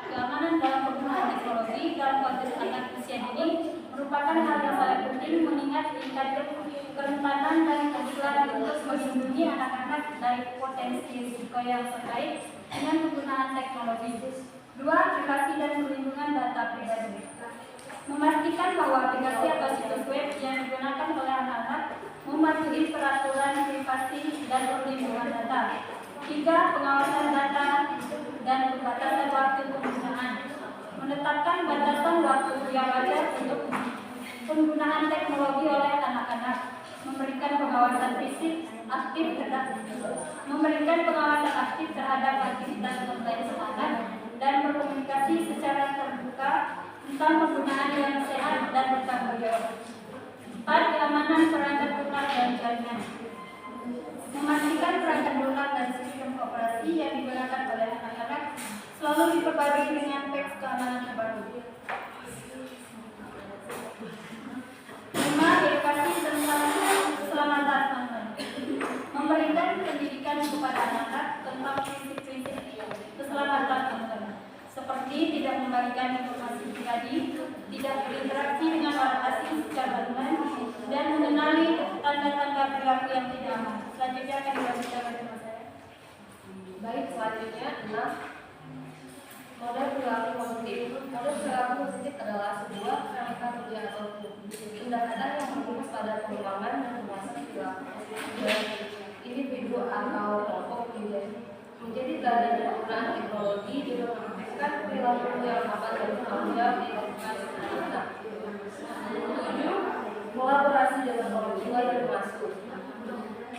keamanan dalam penggunaan teknologi dalam konteks anak usia dini merupakan hal yang sangat penting mengingat tingkat kerentanan dan kebutuhan untuk melindungi anak-anak dari potensi risiko yang terkait dengan penggunaan teknologi. 2. Privasi dan perlindungan data pribadi. Memastikan bahwa aplikasi atau situs web yang digunakan oleh anak-anak mematuhi peraturan privasi dan perlindungan data. 3. Pengawasan data dan pembatasan waktu penggunaan. Menetapkan batasan waktu yang wajar untuk penggunaan teknologi oleh anak-anak. Memberikan pengawasan aktif terhadap aktivitas online anak dan berkomunikasi secara terbuka tentang penggunaan yang sehat dan bertanggung jawab. 4. Keamanan perangkat lunak dan jaringan. Memastikan perangkat lunak dan sistem operasi yang digunakan oleh anak-anak selalu diperbarui dengan patch keamanan terbaru. 5. Edukasi tentang keselamatan online. Memberikan pendidikan kepada anak-anak tentang prinsip-prinsip keselamatan online, seperti tidak membagikan informasi pribadi, tidak berinteraksi dengan orang asing secara online, dan mengenali tanda-tanda perilaku yang tidak aman. Selanjutnya akan dilanjutkan oleh teman saya. Baik, selanjutnya 6. Model perilaku positif. Model perilaku positif adalah sebuah kerangka kerja atau tindakan yang berfokus pada pengembangan dan penguasaan perilaku dari individu atau kelompok menjadi teladan penggunaan teknologi dengan menunjukkan perilaku yang aman dan bertanggung jawab di lingkungan anak. 7. Kolaborasi dengan orang tua dan pengasuh.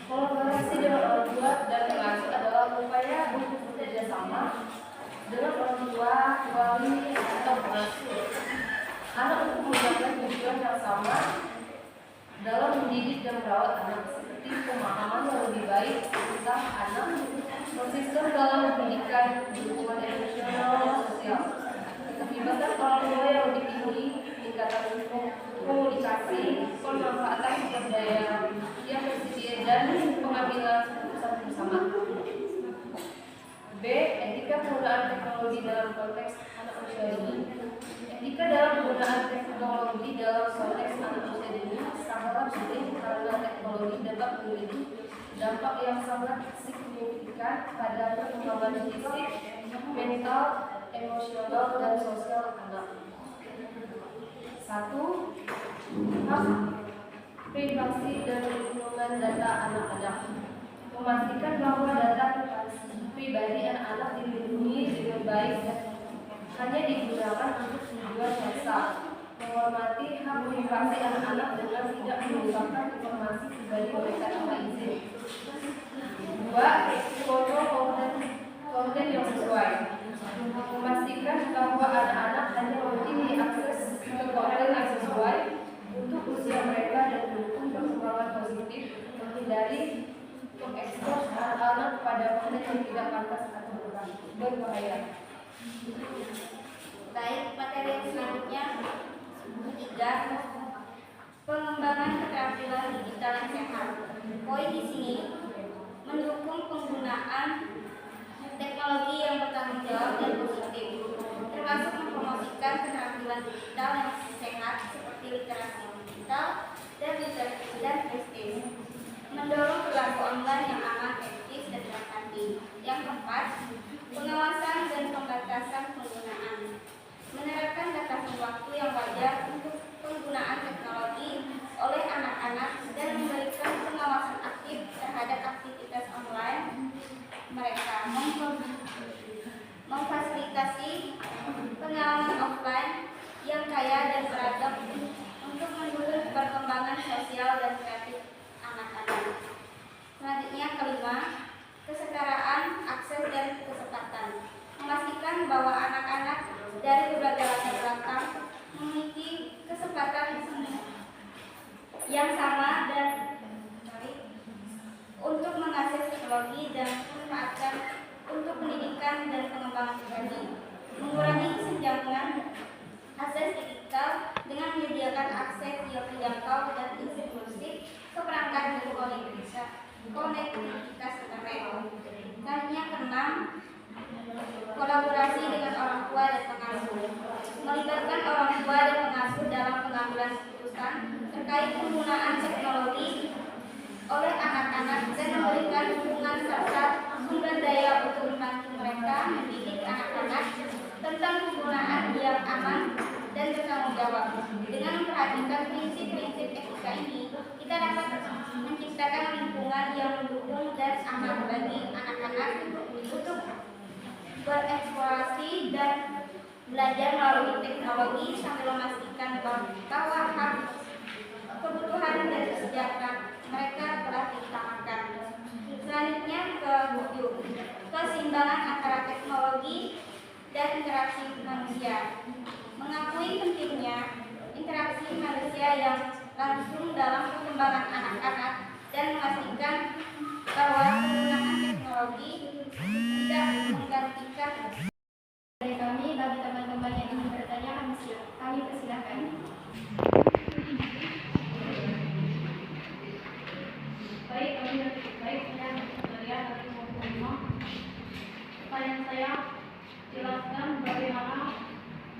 Kolaborasi dengan orang tua dan pengasuh adalah upaya untuk bekerja sama dengan orang tua, wali, atau pengasuh anak untuk menggunakan tujuan yang sama dalam mendidik dan merawat anak, seperti pemahaman yang lebih baik tentang anak, konsisten dalam pendidikan, dukungan emosional dan sosial, keterlibatan orang tua yang lebih tinggi, tingkatan komunikasi, pemanfaatan sumber daya yang tersedia dan pengambilan keputusan bersama. B. Etika penggunaan teknologi dalam konteks anak usia dini. Etika dalam penggunaan teknologi dalam konteks anak usia dini sangatlah penting karena teknologi dapat memiliki dampak yang sangat signifikan pada perkembangan fisik, mental, emosional, dan sosial anak. 1. Hak privasi dan perlindungan data anak-anak. Memastikan bahwa data pribadi anak-anak dilindungi dengan baik dan hanya digunakan untuk tujuan dasar. Menghormati hak privasi anak-anak dengan tidak mengungkapkan informasi pribadi mereka tanpa izin. 2. Kontrol konten yang sesuai. Memastikan bahwa anak-anak hanya memiliki akses ke konten yang sesuai untuk usia mereka dan mendukung perkembangan positif, menghindari mengekspos anak-anak pada konten yang tidak pantas atau berbahaya. Baik, materi yang selanjutnya 3. Pengembangan keterampilan digital yang sehat. Poin di sini mendukung penggunaan teknologi yang bertanggung jawab dan positif, termasuk mempromosikan keterampilan digital yang sehat seperti literasi digital dan prestis. Mendorong perilaku online yang aman, etis, dan berhati. Yang keempat, pengawasan dan pembatasan penggunaan. Menerapkan batasan waktu yang wajar untuk penggunaan teknologi oleh anak-anak dan memberikan pengawasan aktif terhadap aktivitas online mereka. Memfasilitasi pengalaman offline yang kaya dan beragam untuk mendukung perkembangan sosial dan kreatif anak-anak. Selanjutnya 5. Kesetaraan akses dan kesempatan. Memastikan bahwa anak-anak dari berbagai latar belakang memiliki kesempatan yang sama dan untuk mengakses teknologi dan memanfaatkan untuk pendidikan dan pengembangan pribadi. Mengurangi kesenjangan akses digital dengan menyediakan akses yang terjangkau dan inklusif ke perangkat dan konektivitas internet. Selanjutnya 6. Kolaborasi dengan orang tua pengasuh, melibatkan orang tua dan pengasuh dalam pengambilan keputusan terkait penggunaan teknologi oleh anak-anak dan memberikan dukungan serta sumber daya untuk membantu mereka mendidik anak-anak tentang penggunaan yang aman dan bertanggung jawab. Dengan memperhatikan prinsip-prinsip etika ini, kita dapat menciptakan lingkungan yang mendukung dan aman bagi anak-anak untuk bereksplorasi dan belajar melalui teknologi sambil memastikan bahwa hak, kebutuhan dan kesejahteraan mereka telah diutamakan. Selanjutnya ke buku keseimbangan antara teknologi dan interaksi manusia. Mengakui pentingnya interaksi manusia yang langsung dalam perkembangan anak-anak dan memastikan bahwa penggunaan teknologi tidak menggantikan. Dari kami, bagi teman-teman yang ingin bertanya, kami persilakan. Baik, saya pertanyaan saya jelaskan bagaimana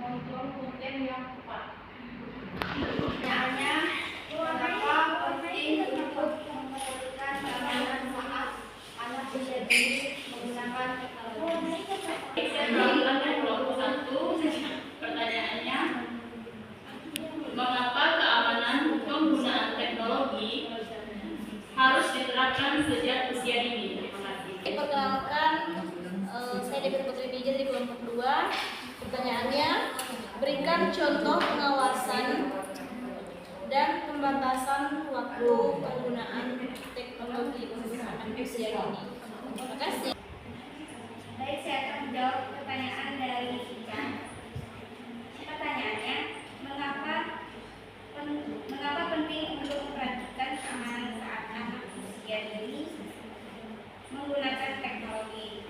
kontrol konten yang tepat. Pertanyaannya, mengapa penting untuk memberikan keamanan saat anak usia dini menggunakan teknologi? Pertanyaannya, mengapa keamanan penggunaan teknologi harus diterapkan sejak usia dini? Terima kasih. Perkenalkan, saya Debbie Putri Bija dari kelompok 2. Pertanyaannya, berikan contoh pengawasan dan pembatasan waktu penggunaan teknologi untuk anak usia dini. Terima kasih. Baik, saya akan menjawab pertanyaan dari Ican. Pertanyaannya, mengapa penting untuk memperhatikan keamanan saat anak usia dini menggunakan teknologi?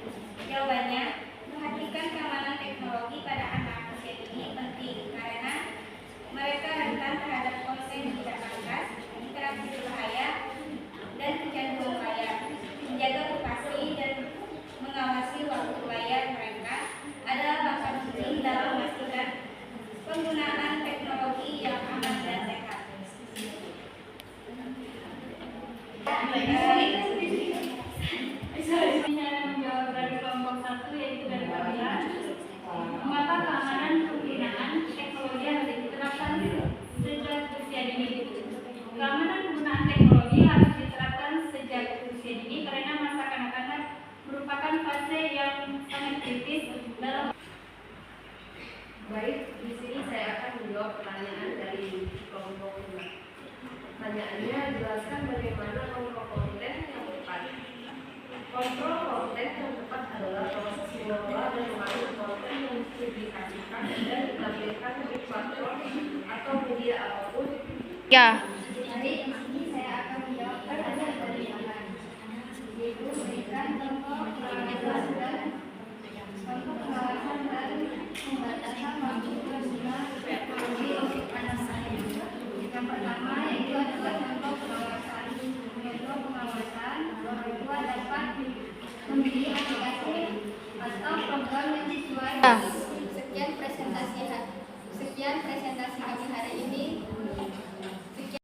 Jawabannya, memperhatikan keamanan teknologi pada anak usia dini penting karena mereka rentan terhadap konten yang tidak pantas, interaksi berbahaya, dan kecanduan layar. Menjaga privasi dan mengawasi waktu layar mereka adalah langkah penting dalam memastikan penggunaan teknologi yang aman dan sehat. Saya menjawab dari kelompok 1, yaitu dari Kamila. Mengapa keamanan penggunaan teknologi harus diterapkan sejak usia dini? Keamanan penggunaan teknologi harus diterapkan sejak usia dini karena masa kanak-kanak merupakan fase yang sangat kritis dalam. Baik, di sini saya akan menjawab pertanyaan dari kelompok 2. Pertanyaannya, jelaskan bagaimana kontrol konten yang tepat. Kontrol konten yang tepat adalah proses mengelola dan mengatur konten yang dipublikasikan dan ditampilkan di platform atau media apapun. Ya. Jadi, ini saya akan menjawab pertanyaan dari Ican, yaitu berikan contoh pengawasan dan pembatasan waktu penggunaan teknologi untuk anak-anak. Yang pertama yaitu adalah contoh pengawasan. Contoh pengawasan, orang tua dapat memilih aplikasi atau program yang sesuai. Sekian presentasi kami hari ini.